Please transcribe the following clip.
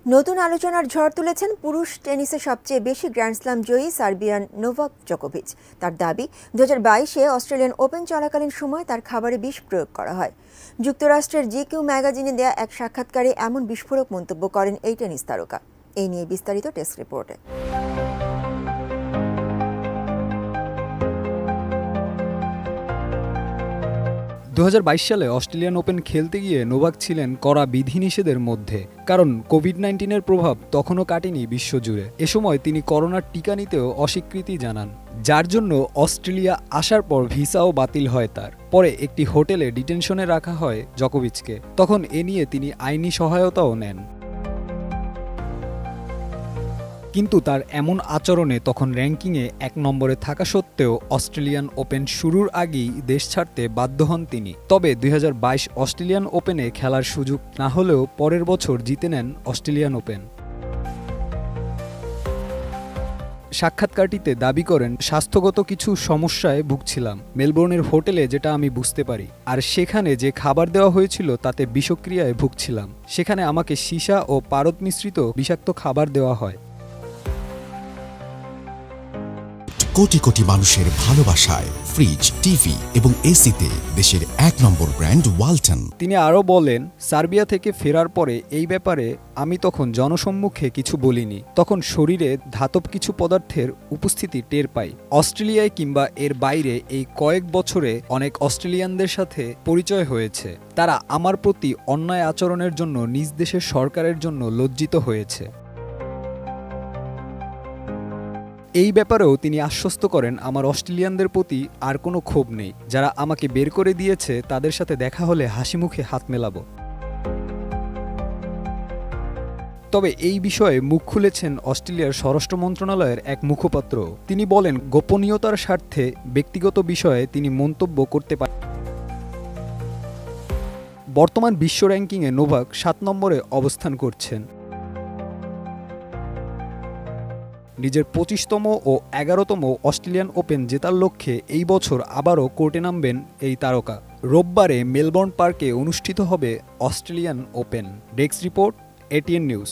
নতুন আলোচনার ঝড় তুলেছেন পুরুষ টেনিসে সবচেয়ে বেশি গ্র্যান্ড স্লাম জয়ী সার্বিয়ান নোভাক জোকোভিচ। তার দাবি 2022-এ অস্ট্রেলিয়ান ওপেন চলাকালীন সময় তার খাবারে বিষ প্রয়োগ করা হয়। যুক্তরাষ্ট্রের GQ ম্যাগাজিনে দেয়া এক সাক্ষাৎকারে এমন বিস্ফোরক মন্তব্য করেন এই টেনিস তারকা। এই নিয়ে বিস্তারিত ডেস্ক রিপোর্টে। 2022 সালে অস্ট্রেলিয়ান ওপেন খেলতে গিয়ে নোভাক ছিলেন কড়া বিধিনিষেধের মধ্যে, কারণ কোভিড-19-এর প্রভাব তখনও কাটেনি বিশ্বজুড়ে। এ সময় তিনি করোনার টিকা নিতেও অস্বীকৃতি জানান, যার জন্য অস্ট্রেলিয়া আসার পর ভিসাও বাতিল হয় তার। পরে একটি হোটেলে ডিটেনশনে রাখা হয় জোকোভিচকে। তখন এ নিয়ে তিনি আইনি সহায়তাও নেন। কিন্তু তার এমন আচরণে তখন র্যাঙ্কিংয়ে 1 নম্বরে থাকা সত্ত্বেও অস্ট্রেলিয়ান ওপেন শুরুর আগেই দেশ ছাড়তে বাধ্য হন তিনি। তবে 2022 অস্ট্রেলিয়ান ওপেনে খেলার সুযোগ না হলেও পরের বছর জিতে নেন অস্ট্রেলিয়ান ওপেন। সাক্ষাৎকারটিতে দাবি করেন, স্বাস্থ্যগত কিছু সমস্যায় ভুগছিলাম মেলবোর্নের হোটেলে, যেটা আমি বুঝতে পারি। আর সেখানে যে খাবার দেওয়া হয়েছিল তাতে বিষক্রিয়ায় ভুগছিলাম। সেখানে আমাকে সীসা ও পারদ মিশ্রিত বিষাক্ত খাবার দেওয়া হয়। কোটি কোটি মানুষের ভালোবাসায় ফ্রিজ, টিভি এবং এসিতে দেশের 1 নম্বর ব্র্যান্ড ওয়ালটন। তিনি আরও বলেন, সার্বিয়া থেকে ফেরার পরে এই ব্যাপারে আমি তখন জনসম্মুখে কিছু বলিনি। তখন শরীরে ধাতব কিছু পদার্থের উপস্থিতি টের পাই। অস্ট্রেলিয়ায় কিংবা এর বাইরে এই কয়েক বছরে অনেক অস্ট্রেলিয়ানদের সাথে পরিচয় হয়েছে। তারা আমার প্রতি অন্যায় আচরণের জন্য নিজ দেশের সরকারের জন্য লজ্জিত হয়েছে। এই ব্যাপারেও তিনি আশ্বস্ত করেন, আমার অস্ট্রেলিয়ানদের প্রতি আর কোনো ক্ষোভ নেই। যারা আমাকে বের করে দিয়েছে তাদের সাথে দেখা হলে হাসিমুখে হাত মেলাবো। তবে এই বিষয়ে মুখ খুলেছেন অস্ট্রেলিয়ার স্বরাষ্ট্র মন্ত্রণালয়ের এক মুখপাত্র। তিনি বলেন, গোপনীয়তার স্বার্থে ব্যক্তিগত বিষয়ে তিনি মন্তব্য করতে পারেন। বর্তমান বিশ্ব র্যাঙ্কিংয়ে নোভাক 7 নম্বরে অবস্থান করছেন। নিজের 25তম ও 11তম অস্ট্রেলিয়ান ওপেন জেতার লক্ষ্যে এই বছর আবারও কোর্টে নামবেন এই তারকা। রোববারে মেলবোর্ন পার্কে অনুষ্ঠিত হবে Australian open. Desk report, ATN news.